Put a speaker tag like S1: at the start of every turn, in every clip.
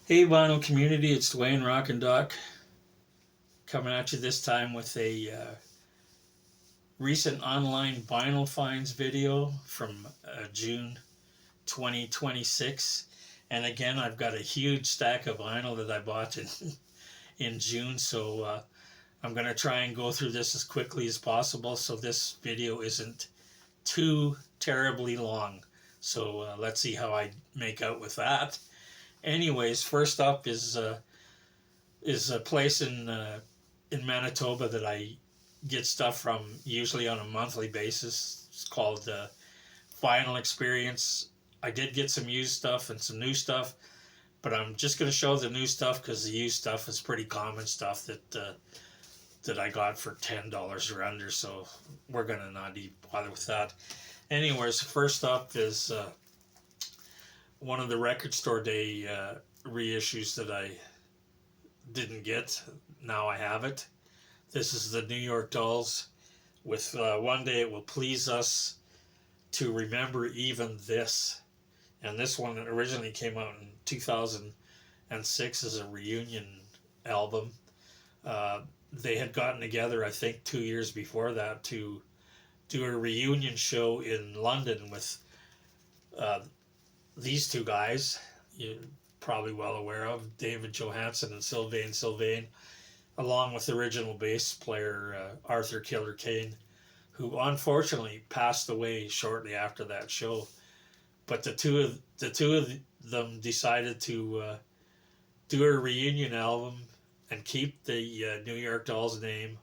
S1: Hey, vinyl community, it's Dwayne Rock and Doc coming at you this time with a recent online vinyl finds video from June 2026. And again, I've got a huge stack of vinyl that I bought in June, so I'm going to try and go through this as quickly as possible so this video isn't too terribly long. So let's see how I make out with that. Anyways, first up is a place in Manitoba that I get stuff from usually on a monthly basis. It's called Vinyl Experience. I did get some used stuff and some new stuff, but I'm just going to show the new stuff because the used stuff is pretty common stuff that I got for $10 or under. So we're going to not even bother with that. Anyways, first up is one of the Record Store Day reissues that I didn't get. Now I have it. This is the New York Dolls with One Day It Will Please Us to Remember Even This. And this one originally came out in 2006 as a reunion album. They had gotten together, I think, 2 years before that to do a reunion show in London with these two guys you're probably well aware of, David Johansen and Sylvain Sylvain, along with the original bass player Arthur Killer Kane, who unfortunately passed away shortly after that show. But the two of them decided to do a reunion album and keep the New York Dolls name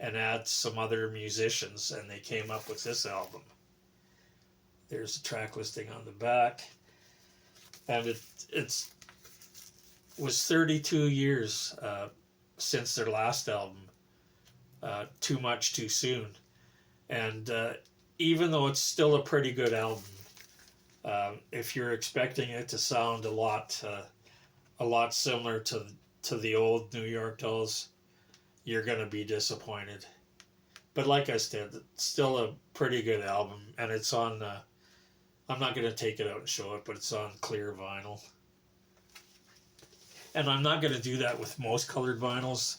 S1: and add some other musicians, and they came up with this album. There's a track listing on the back, and it was 32 years since their last album, Too Much Too Soon. And even though it's still a pretty good album, if you're expecting it to sound a lot similar to the old New York Dolls, you're gonna be disappointed. But like I said, it's still a pretty good album, and it's on. I'm not gonna take it out and show it, but it's on clear vinyl. And I'm not gonna do that with most colored vinyls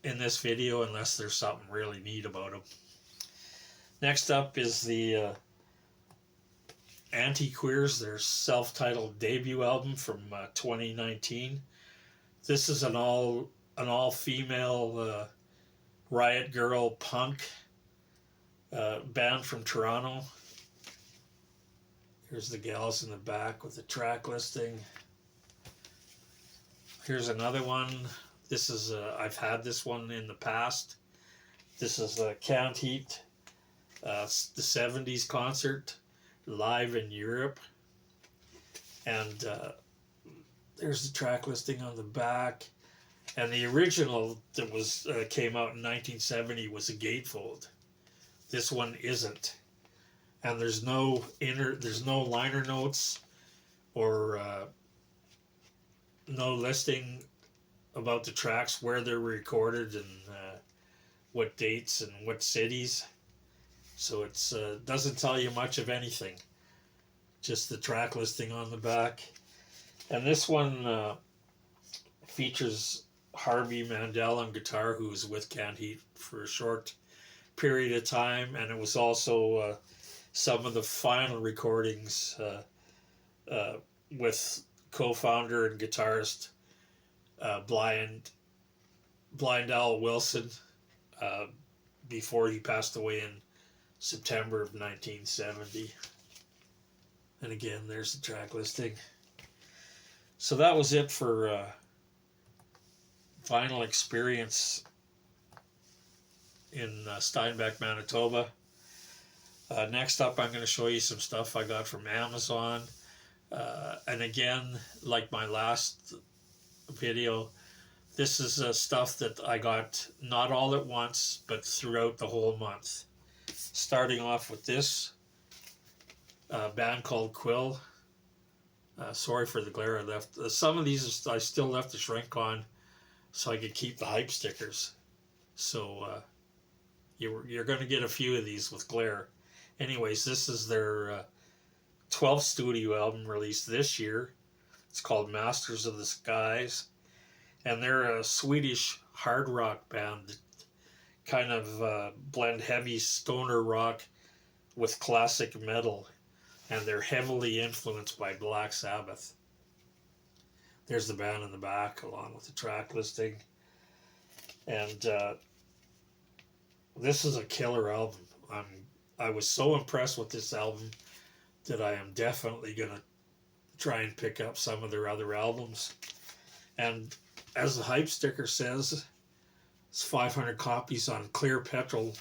S1: in this video unless there's something really neat about them. Next up is the Anti-Queers, their self-titled debut album from 2019. This is an all-female riot girl punk band from Toronto. Here's the gals in the back with the track listing. Here's another one. This is I've had this one in the past. This is Canned Heat, the 70s concert live in Europe. And there's the track listing on the back. And the original that was came out in 1970 was a gatefold. This one isn't. And there's no liner notes or no listing about the tracks, where they're recorded and what dates and what cities. So it's doesn't tell you much of anything. Just the track listing on the back. And this one features Harvey Mandel on guitar, who was with Canned Heat for a short period of time, and it was also some of the final recordings with co-founder and guitarist Blind Al Wilson before he passed away in September of 1970. And again, there's the track listing. So that was it for Vinyl Experience in Steinbach, Manitoba. Next up, I'm going to show you some stuff I got from Amazon. And again, like my last video, this is stuff that I got not all at once, but throughout the whole month. Starting off with this band called Quill. Sorry for the glare I left. Some of these I still left the shrink on so I could keep the hype stickers. So you're going to get a few of these with glare. Anyways, this is their 12th studio album released this year. It's called Masters of the Skies, and they're a Swedish hard rock band that kind of blend heavy stoner rock with classic metal, and they're heavily influenced by Black Sabbath. There's the band in the back along with the track listing. And this is a killer album. I was so impressed with this album that I am definitely going to try and pick up some of their other albums. And as the hype sticker says, it's 500 copies on clear petrol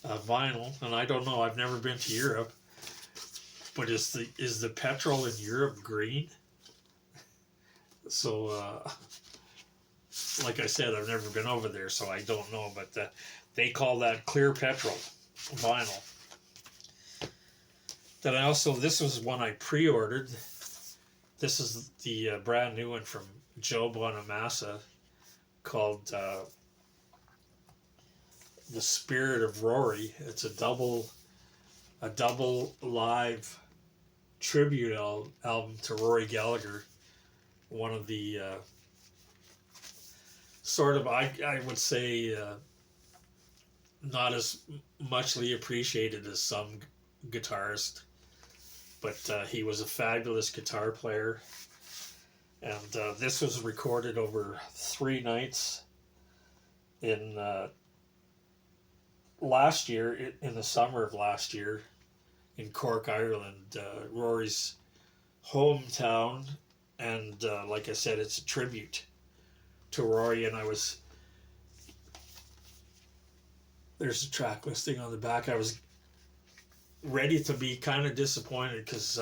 S1: vinyl. And I don't know, I've never been to Europe, but is the petrol in Europe green? So, like I said, I've never been over there, so I don't know. But they call that clear petrol vinyl. Then I also, this was one I pre-ordered. This is the brand new one from Joe Bonamassa called The Spirit of Rory. It's a double live tribute album to Rory Gallagher. One of the sort of, I would say, not as muchly appreciated as some guitarists, but he was a fabulous guitar player. And this was recorded over 3 nights in last year, in the summer of last year, in Cork, Ireland, Rory's hometown. And like I said, it's a tribute to Rory. And there's a track listing on the back. I was ready to be kind of disappointed because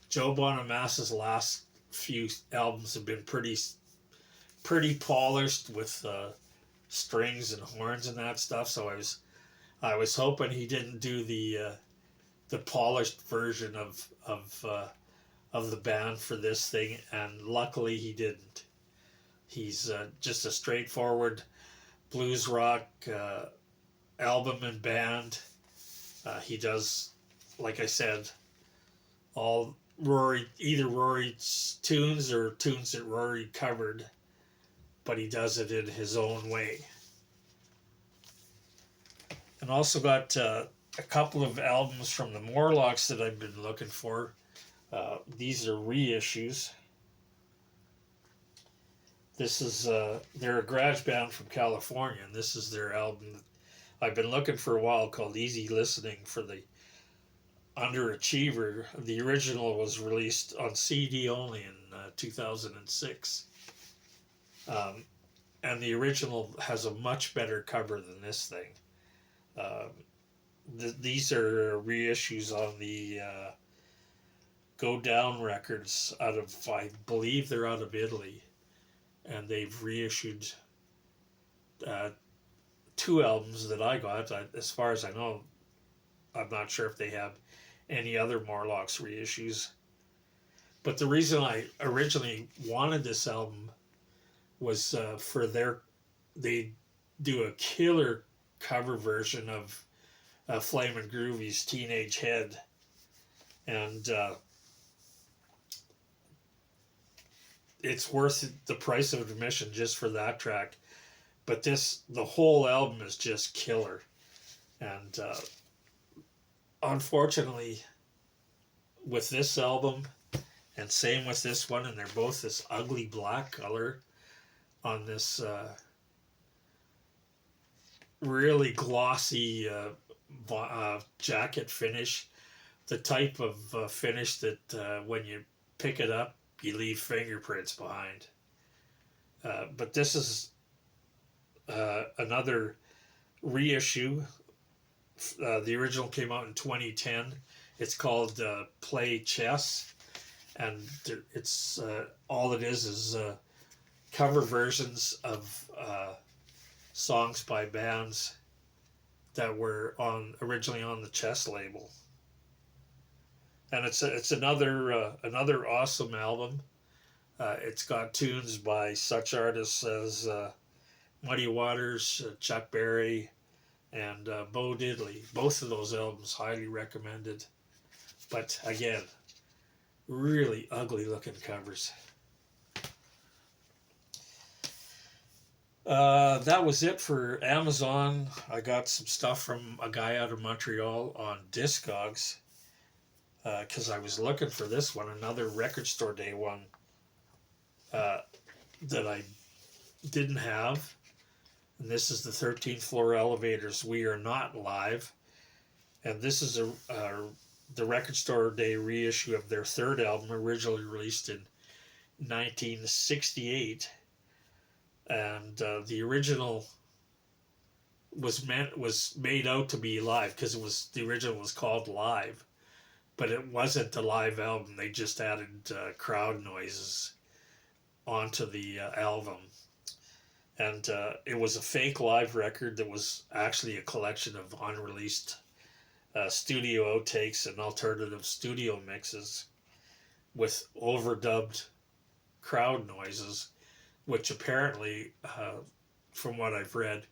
S1: Joe Bonamassa's last few albums have been pretty polished with strings and horns and that stuff. So I was hoping he didn't do the polished version of the band for this thing, and luckily he didn't. He's just a straightforward blues rock album and band. He does, like I said, all either Rory's tunes or tunes that Rory covered, but he does it in his own way. And also got a couple of albums from the Morlocks that I've been looking for. These are reissues. This is, they're a garage band from California, and this is their album that I've been looking for a while, called Easy Listening for the Underachiever. The original was released on CD only in 2006. And the original has a much better cover than this thing. These are reissues on the Go Down Records out of, I believe they're out of Italy. And they've reissued 2 albums that I got. As far as I know, I'm not sure if they have any other Morlocks reissues. But the reason I originally wanted this album was for they do a killer cover version of Flamin' Groovy's Teenage Head. And it's worth the price of admission just for that track. But the whole album is just killer. And unfortunately, with this album, and same with this one, and they're both this ugly black color on this really glossy jacket finish, the type of finish that when you pick it up, you leave fingerprints behind. But this is another reissue. The original came out in 2010. It's called Play Chess, and it's all it is cover versions of songs by bands that were originally on the Chess label. And it's another awesome album. It's got tunes by such artists as Muddy Waters, Chuck Berry, and Bo Diddley. Both of those albums highly recommended. But again, really ugly looking covers. That was it for Amazon. I got some stuff from a guy out of Montreal on Discogs, because I was looking for this one, another Record Store Day one, that I didn't have. And this is the 13th Floor Elevators, We Are Not Live. And this is the Record Store Day reissue of their third album, originally released in 1968. And the original was made out to be live, because the original was called Live, but it wasn't a live album. They just added crowd noises onto the album, and it was a fake live record that was actually a collection of unreleased studio outtakes and alternative studio mixes with overdubbed crowd noises, which apparently, from what I've read,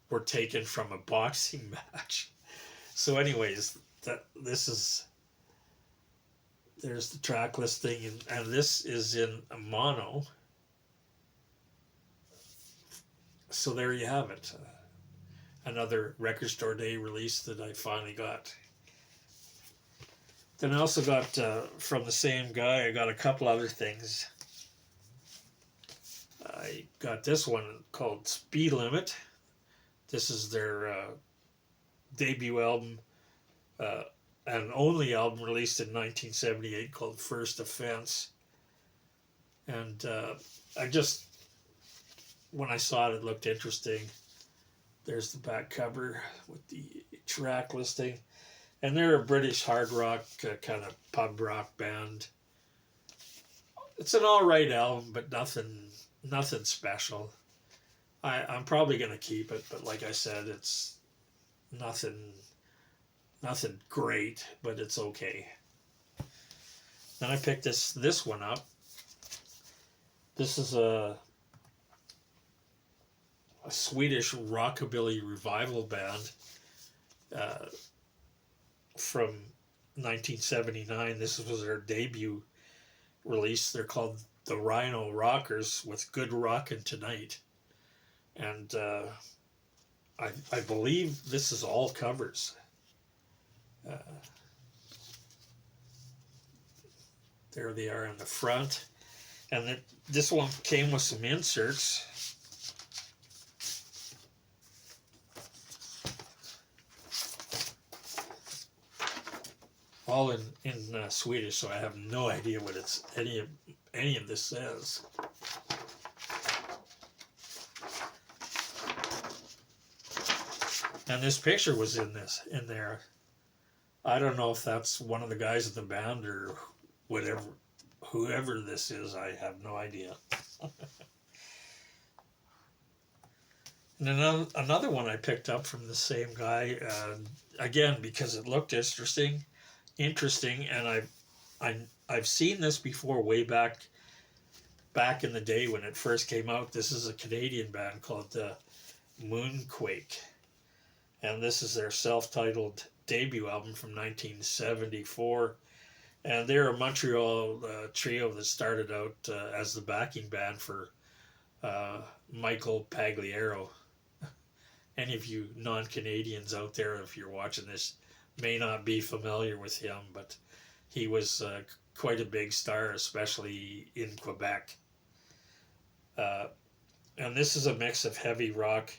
S1: were taken from a boxing match. So anyways, there's the track listing, and this is in mono. So there you have it. Another Record Store Day release that I finally got. Then I also got, from the same guy, I got a couple other things. I got this one called Speed Limit. This is their debut album, and only album released in 1978, called First Offense. And when I saw it, it looked interesting. There's the back cover with the track listing. And they're a British hard rock, kind of pub rock band. It's an alright album, but nothing special. I'm probably going to keep it, but like I said, it's nothing great, but it's okay. Then I picked this one up. This is a Swedish rockabilly revival band from 1979. This was their debut release. They're called the Rhino Rockers, with Good Rockin' Tonight. And I believe this is all covers. There they are in the front. And this one came with some inserts. All in Swedish, so I have no idea what any of this says. And this picture was in there. I don't know if that's one of the guys in the band or whatever, whoever this is. I have no idea. And another one I picked up from the same guy, again because it looked interesting, and I've seen this before, way back in the day when it first came out. This is a Canadian band called Moonquake, and this is their self-titled debut album from 1974. And they're a Montreal trio that started out as the backing band for Michael Pagliaro. Any of you non-Canadians out there, if you're watching this, may not be familiar with him, but he was quite a big star, especially in Quebec. And this is a mix of heavy rock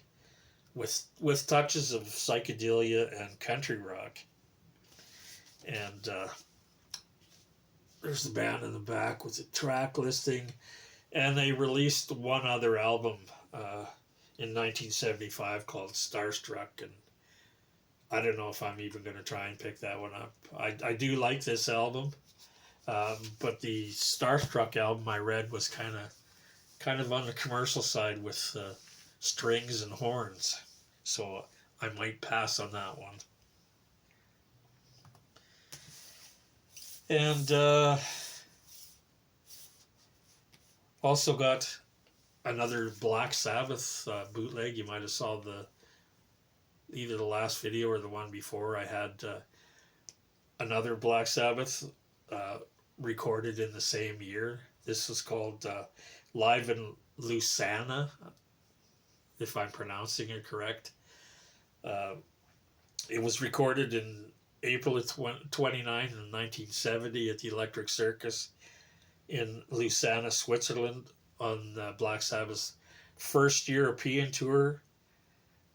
S1: with touches of psychedelia and country rock. And there's the band in the back with the track listing. And they released one other album in 1975 called Starstruck, and I don't know if I'm even going to try and pick that one up. I do like this album, but the Starstruck album I read was kind of on the commercial side with strings and horns, so I might pass on that one. And also got another Black Sabbath bootleg. You might have saw either the last video or the one before. I had another Black Sabbath recorded in the same year. This was called Live in Lusana, if I'm pronouncing it correct. Uh, it was recorded in April of 29 in 1970 at the Electric Circus in Lucerne, Switzerland, on Black Sabbath's first European tour.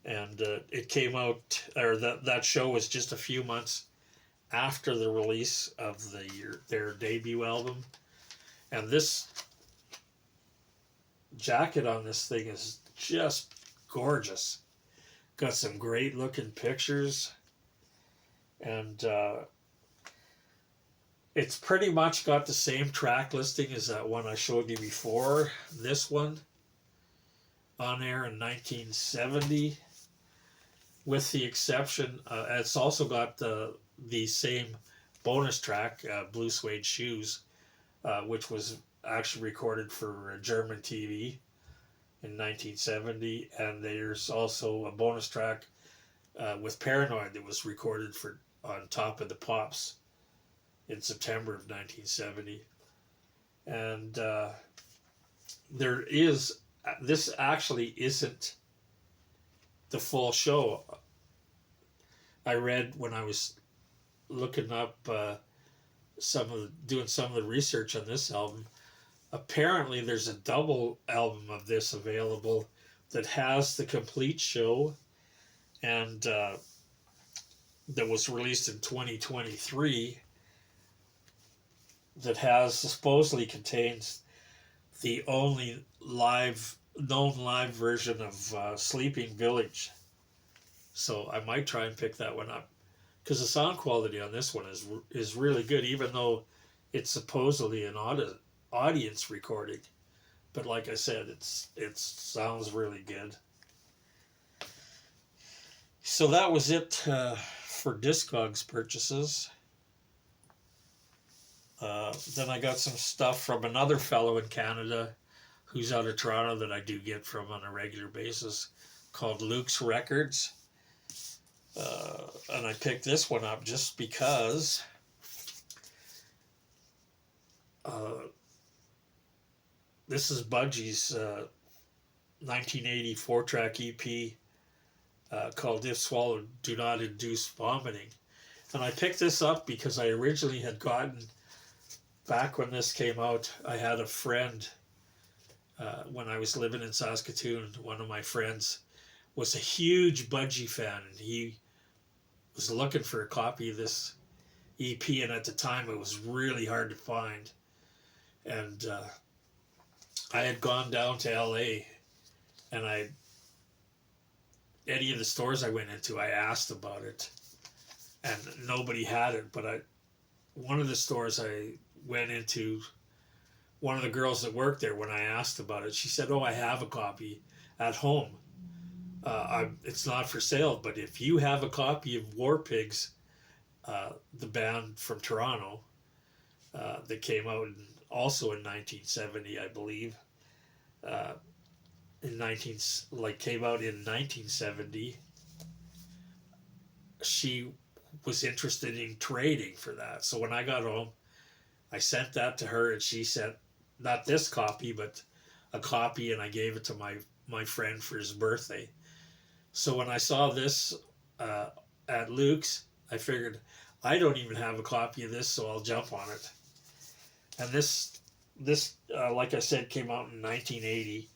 S1: And it came out, or that show was just a few months after the release of their debut album. And this jacket on this thing is just gorgeous. Got some great looking pictures. And it's pretty much got the same track listing as that one I showed you before. This one, on air in 1970. With the exception, it's also got the same bonus track, Blue Suede Shoes, which was actually recorded for German TV in 1970. And there's also a bonus track with Paranoid that was recorded for on Top of the Pops in September of 1970. And this actually isn't the full show. I read when I was looking up doing some of the research on this album, apparently there's a double album of this available that has the complete show, and that was released in 2023, that supposedly contains the only known live version of Sleeping Village. So I might try and pick that one up, because the sound quality on this one is really good, even though it's supposedly an audience recording. But like I said, it sounds really good. So that was it for Discogs purchases. Then I got some stuff from another fellow in Canada who's out of Toronto that I do get from on a regular basis, called Luke's Records. And I picked this one up just because this is Budgie's 1980 4-track EP called If Swallowed Do Not Induce Vomiting. And I picked this up because I originally had gotten, back when this came out, I had a friend, when I was living in Saskatoon, one of my friends was a huge Budgie fan, and he was looking for a copy of this EP, and at the time it was really hard to find. And I had gone down to LA, and any of the stores I went into, I asked about it, and nobody had it. But one of the stores I went into, one of the girls that worked there, when I asked about it, she said, "Oh, I have a copy at home. It's not for sale, but if you have a copy of War Pigs, the band from Toronto, that came out also in 1970, I believe, came out in 1970, she was interested in trading for that." So when I got home, I sent that to her, and she sent not this copy, but a copy, and I gave it to my friend for his birthday. So when I saw this at Luke's, I figured I don't even have a copy of this, so I'll jump on it. And this like I said, came out in 1980,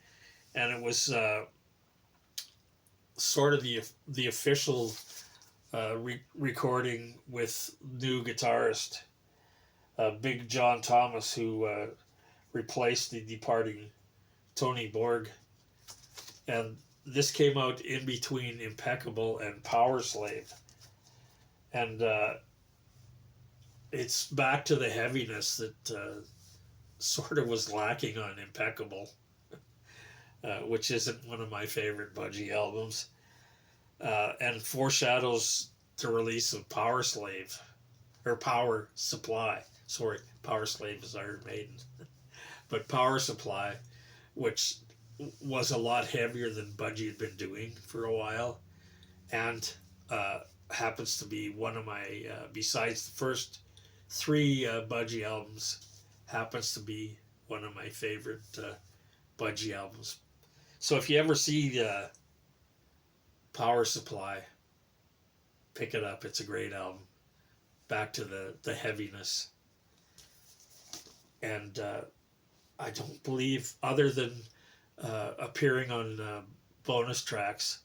S1: and it was sort of the official recording with new guitarist Big John Thomas, who replaced the departing Tony Borg. And this came out in between Impeccable and Power Slave. And it's back to the heaviness that sort of was lacking on Impeccable, which isn't one of my favorite Budgie albums, and foreshadows the release of Power Slave, or Power Supply. Sorry, Power Slave is Iron Maiden. But Power Supply, which was a lot heavier than Budgie had been doing for a while, and happens to be one of my, besides the first three Budgie albums happens to be one of my favorite Budgie albums. So if you ever see Power Supply, pick it up. It's a great album. Back to the heaviness. And I don't believe, other than appearing on bonus tracks,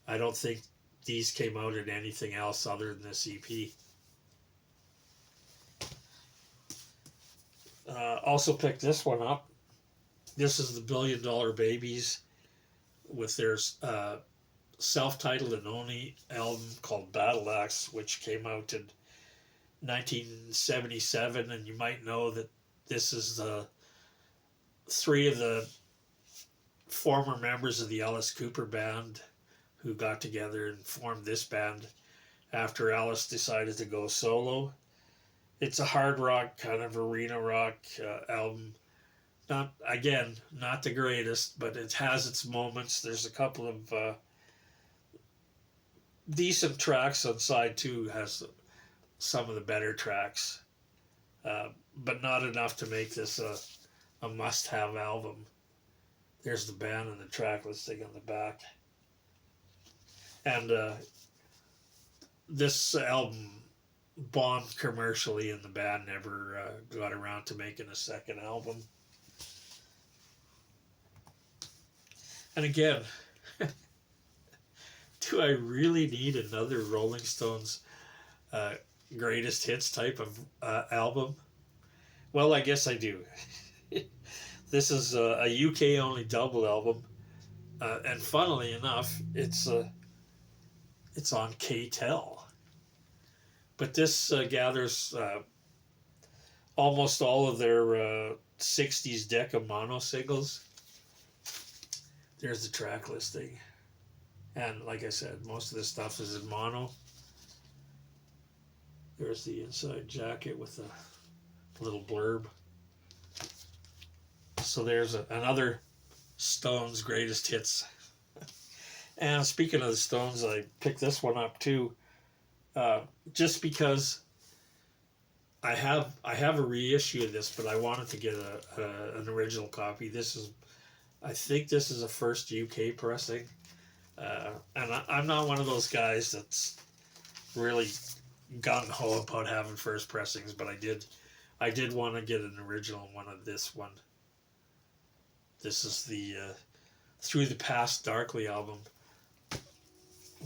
S1: I don't think these came out in anything else other than this EP. Also picked this one up. This is the $1 Billion Babies with their self-titled and only album called Battle Axe, which came out in 1977, and you might know that this is the three of the former members of the Alice Cooper band who got together and formed this band after Alice decided to go solo. It's a hard rock, kind of arena rock album. Not the greatest, but it has its moments. There's a couple of decent tracks on side 2, has some of the better tracks, but not enough to make this a must-have album. There's the band and the track listing on the back. And this album bombed commercially, and the band never got around to making a second album. And again, do I really need another Rolling Stones greatest hits type of album? Well, I guess I do. This is a UK only double album, and funnily enough, it's on K-Tel. But this gathers almost all of their 60s Decca mono singles. There's the track listing. And like I said, most of this stuff is in mono. There's the inside jacket with a little blurb. So there's another Stones greatest hits. And speaking of the Stones, I picked this one up too, just because I have a reissue of this, but I wanted to get an original copy. I think this is a first UK pressing, and I'm not one of those guys that's really gung ho about having first pressings, but I did want to get an original one of this one. This is the Through the Past Darkly album,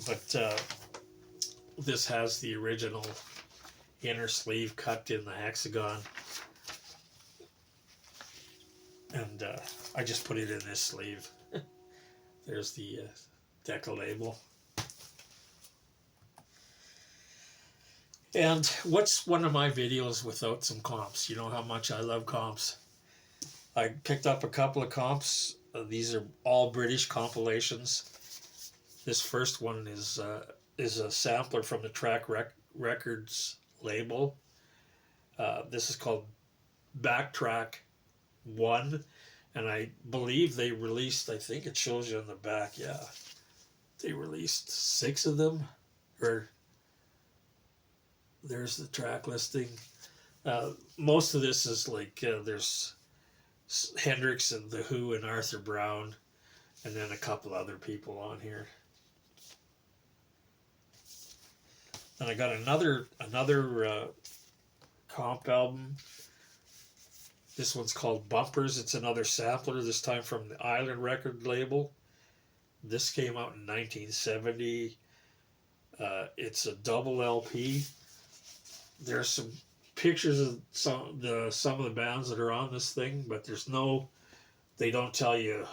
S1: but this has the original inner sleeve cut in the hexagon, and I just put it in this sleeve. There's the Decca label. And what's one of my videos without some comps? You know how much I love comps. I picked up a couple of comps. These are all British compilations. This first one is a sampler from the Track Records label. This is called Backtrack 1, and I believe they released, I think it shows you on the back, yeah, they released 6 of them, or there's the track listing. Most of this is like, there's Hendrix and The Who and Arthur Brown, and then a couple other people on here. And I got another comp album. This one's called Bumpers. It's another sampler, this time from the Island record label. This came out in 1970. It's a double LP. There's some pictures of some of the bands that are on this thing, but they don't tell you,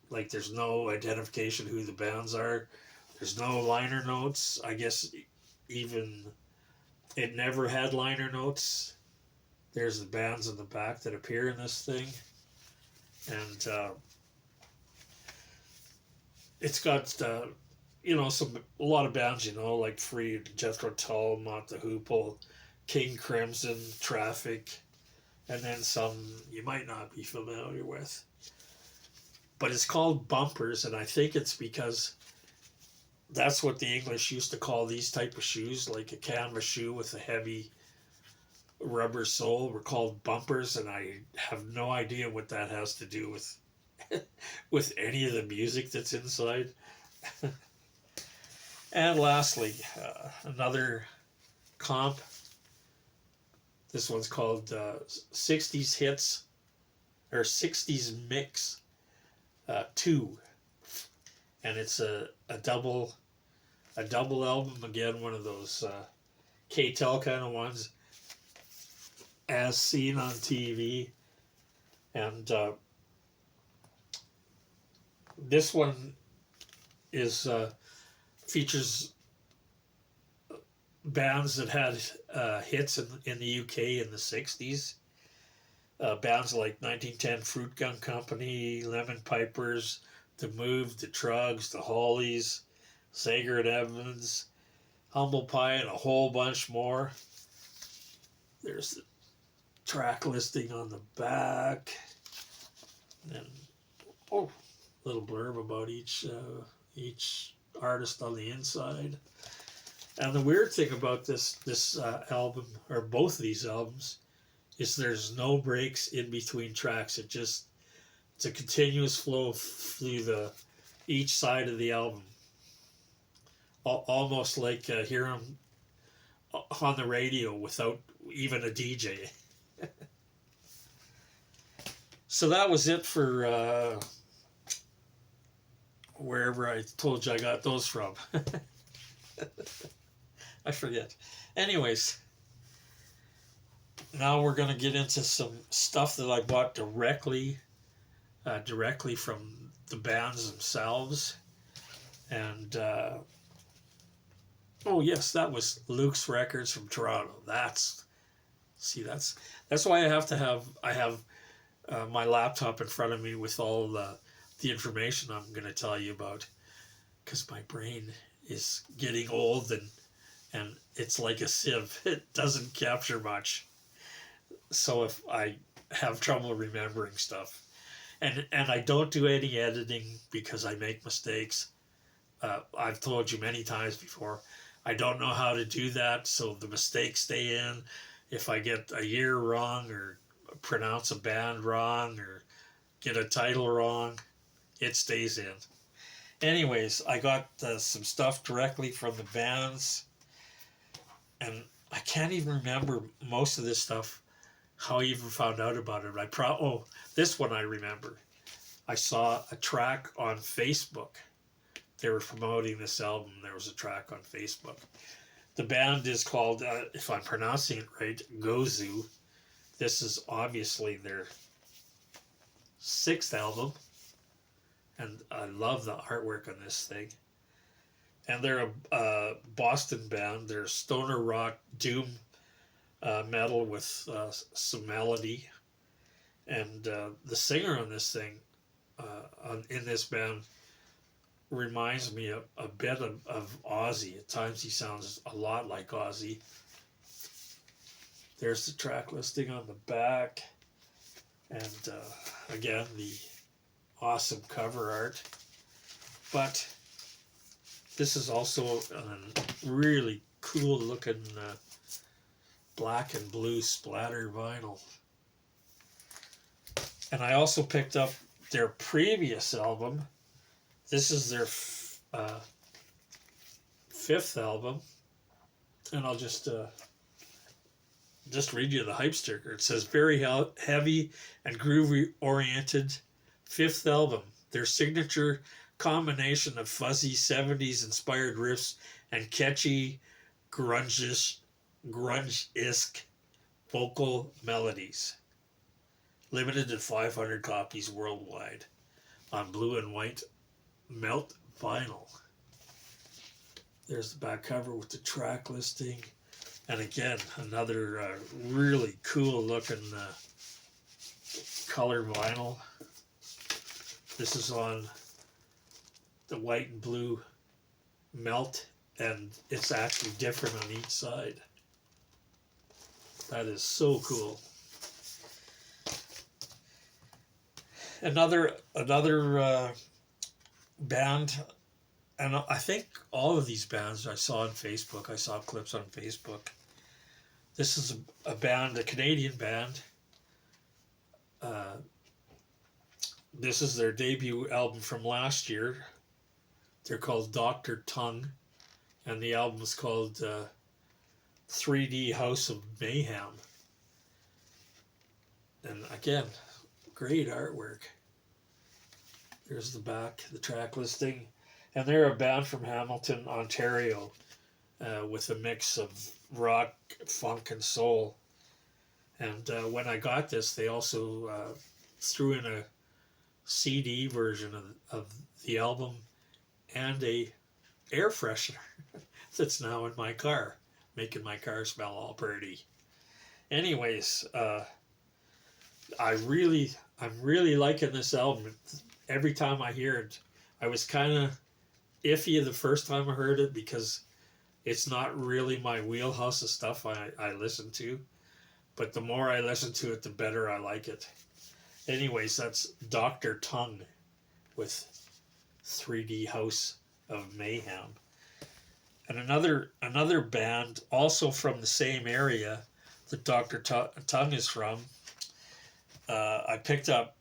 S1: like, there's no identification who the bands are. There's no liner notes. I guess even it never had liner notes. There's the bands in the back that appear in this thing, and it's got a lot of bands, like Free, Jethro Tull, Mott the Hoople, King Crimson, Traffic, and then some you might not be familiar with. But it's called Bumpers, and I think it's because that's what the English used to call these type of shoes, like a canvas shoe with a heavy rubber sole were called bumpers, and I have no idea what that has to do with with any of the music that's inside. And lastly, another comp. This one's called 60s Hits, or 60s Mix 2. And it's a double album, again, one of those K-Tel kind of ones, as seen on TV. And this one is features bands that had hits in the UK in the 60s. Bands like 1910 Fruit Gun Company, Lemon Pipers, The Move, The Trugs, The Hollies, Sager and Evans, Humble Pie, and a whole bunch more. There's the track listing on the back. And little blurb about each artist on the inside. And the weird thing about this album, or both of these albums, is there's no breaks in between tracks. It's a continuous flow through each side of the album. Almost like hearing them on the radio without even a DJ. So that was it for wherever I told you I got those from. I forget. Anyways, now we're going to get into some stuff that I bought directly from the bands themselves. And oh yes, that was Luke's Records from Toronto. That's why I have my laptop in front of me with all the information I'm going to tell you about, because my brain is getting old and it's like a sieve. It doesn't capture much. So if I have trouble remembering stuff, and I don't do any editing because I make mistakes. I've told you many times before, I don't know how to do that, so the mistakes stay in. If I get a year wrong, or pronounce a band wrong, or get a title wrong, it stays in. Anyways, I got some stuff directly from the bands, and I can't even remember most of this stuff, how I even found out about it. This one I remember. I saw a track on Facebook. They were promoting this album. There was a track on Facebook. The band is called, if I'm pronouncing it right, Gozu. This is obviously their 6th album. And I love the artwork on this thing. And they're a Boston band. They're stoner rock, doom metal with some melody. And the singer on this thing, in this band, reminds me a bit of Ozzy. At times he sounds a lot like Ozzy. There's the track listing on the back. And again, the awesome cover art. But this is also a really cool looking black and blue splatter vinyl. And I also picked up their previous album. This is their 5th album. And I'll just read you the hype sticker. It says, very heavy and groovy oriented 5th album. Their signature combination of fuzzy 70s inspired riffs and catchy grunge-esque vocal melodies. Limited to 500 copies worldwide on blue and white melt vinyl. There's the back cover with the track listing. And again, another really cool looking color vinyl. This is on the white and blue melt, and it's actually different on each side. That is so cool. Another band, and I think all of these bands I saw on Facebook, I saw clips on Facebook. This is a band, a Canadian band. This is their debut album from last year. They're called Dr. Tongue, and the album is called 3D House of Mayhem. And again, great artwork. There's the back, the track listing. And they're a band from Hamilton, Ontario, with a mix of rock, funk, and soul. And when I got this, they also threw in a CD version of the album and a air freshener that's now in my car, making my car smell all pretty. Anyways, I'm really liking this album. Every time I hear it, I was kind of iffy the first time I heard it because it's not really my wheelhouse of stuff I listen to. But the more I listen to it, the better I like it. Anyways, that's Dr. Tongue with 3D House of Mayhem. And another band, also from the same area that Dr. Tongue is from, I picked up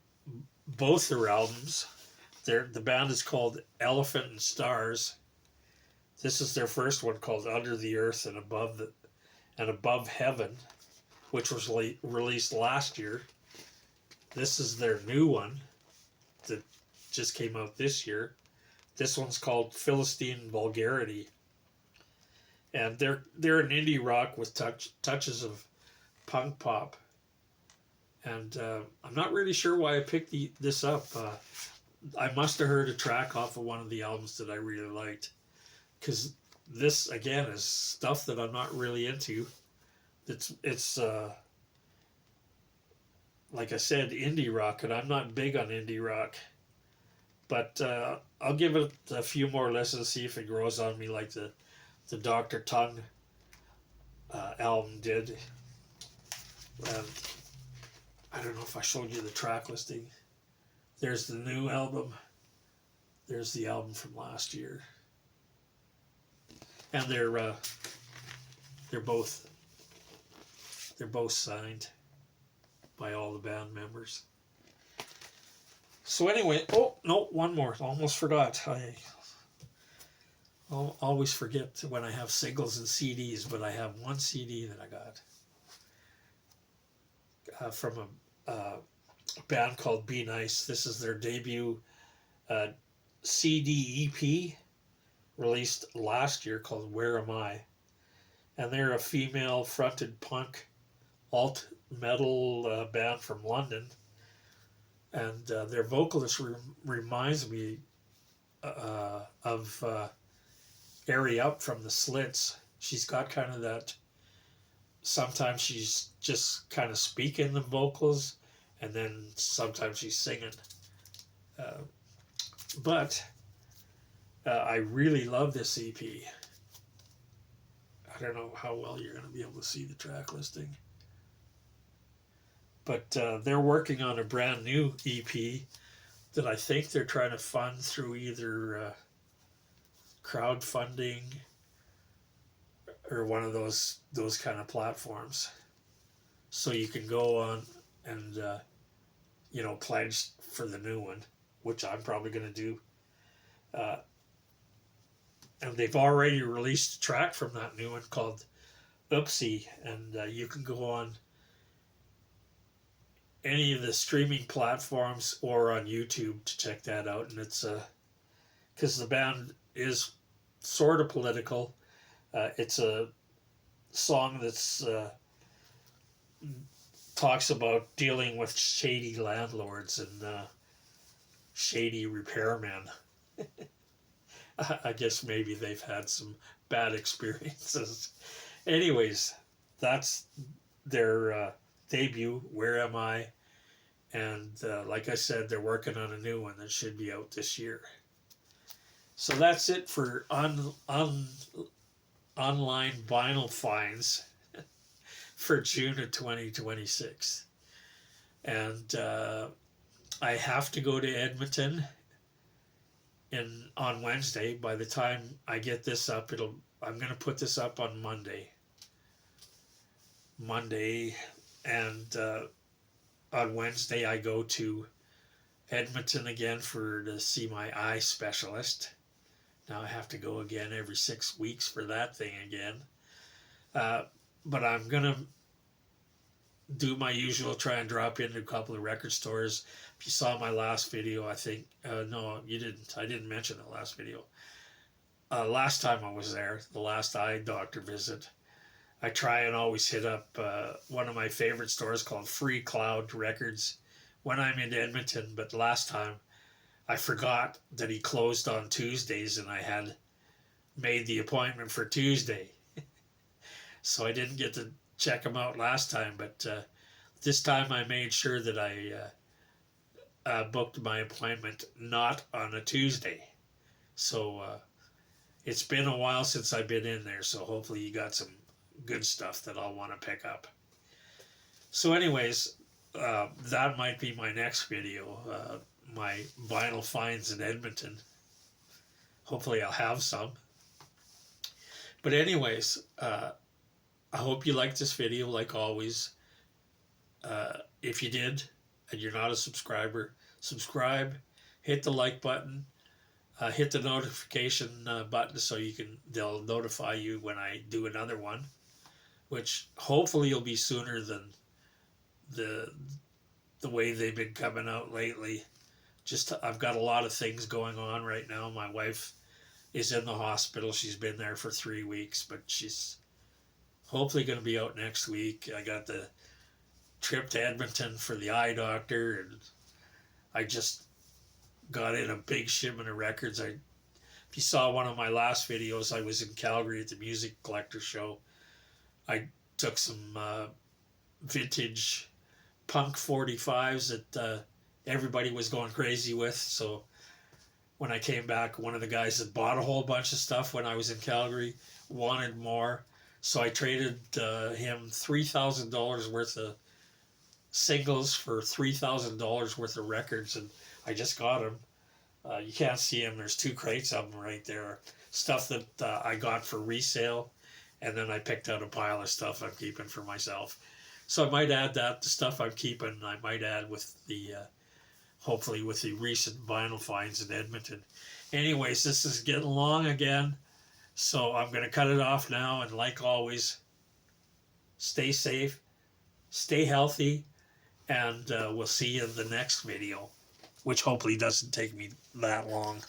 S1: both their albums. The band is called Elephant and Stars. This is their first one, called Under the Earth and Above Heaven, which was released last year. This is their new one that just came out this year. This one's called Philistine Vulgarity. And they're an indie rock with touches of punk pop. And I'm not really sure why I picked this up. I must have heard a track off of one of the albums that I really liked. Because this, again, is stuff that I'm not really into. It's like I said, indie rock, and I'm not big on indie rock. But I'll give it a few more listens, see if it grows on me like the Dr. Tongue album did. And I don't know if I showed you the track listing. There's the new album. There's the album from last year. And they're both signed by all the band members. So anyway, oh no, one more. Almost forgot. I'll always forget when I have singles and CDs, but I have one CD that I got from a band called Be Nice. This is their debut CD EP released last year called Where Am I? And they're a female-fronted punk alt metal band from London. And their vocalist reminds me of Ari Up from the Slits. She's got kind of that, sometimes she's just kind of speaking the vocals, and then sometimes she's singing. But I really love this EP. I don't know how well you're going to be able to see the track listing. But they're working on a brand new EP that I think they're trying to fund through either crowdfunding or one of those kind of platforms. So you can go on and pledge for the new one, which I'm probably going to do. And they've already released a track from that new one called Oopsie, and you can go on any of the streaming platforms or on YouTube to check that out. And it's because the band is sort of political. It's a song that's talks about dealing with shady landlords and shady repairmen. I guess maybe they've had some bad experiences. Anyways, that's their debut, Where Am I? And like I said, they're working on a new one that should be out this year. So that's it for online vinyl finds for June of 2026. And I have to go to Edmonton on Wednesday. By the time I get this up, I'm going to put this up on Monday. Monday, and on Wednesday I go to Edmonton again to see my eye specialist. Now I have to go again every 6 weeks for that thing again. Uh, but I'm gonna do my usual, try and drop into a couple of record stores. If you saw my last video, I think, no, you didn't. I didn't mention the last video. Last time I was there, the last eye doctor visit, I try and always hit up one of my favorite stores called Free Cloud Records when I'm in Edmonton. But last time I forgot that he closed on Tuesdays, and I had made the appointment for Tuesday. So I didn't get to check him out last time, but this time I made sure that I booked my appointment not on a Tuesday. So it's been a while since I've been in there, so hopefully you got some good stuff that I'll want to pick up. So anyways, that might be my next video, my vinyl finds in Edmonton. Hopefully I'll have some. But anyways, I hope you liked this video, like always. If you did, and you're not a subscriber, subscribe, hit the like button, hit the notification button so they'll notify you when I do another one, which hopefully will be sooner than the way they've been coming out lately. I've got a lot of things going on right now. My wife is in the hospital. She's been there for 3 weeks, but she's hopefully going to be out next week. I got the trip to Edmonton for the eye doctor, and I just got in a big shipment of records. If you saw one of my last videos, I was in Calgary at the Music Collector Show. I took some vintage punk 45s that everybody was going crazy with. So when I came back, one of the guys that bought a whole bunch of stuff when I was in Calgary wanted more. So I traded him $3,000 worth of singles for $3,000 worth of records, and I just got them. You can't see them. There's 2 crates of them right there. Stuff that I got for resale, and then I picked out a pile of stuff I'm keeping for myself. So I might add that, the stuff I'm keeping, I might add with the, hopefully with the recent vinyl finds in Edmonton. Anyways, this is getting long again. So I'm going to cut it off now, and like always, stay safe, stay healthy, and we'll see you in the next video, which hopefully doesn't take me that long.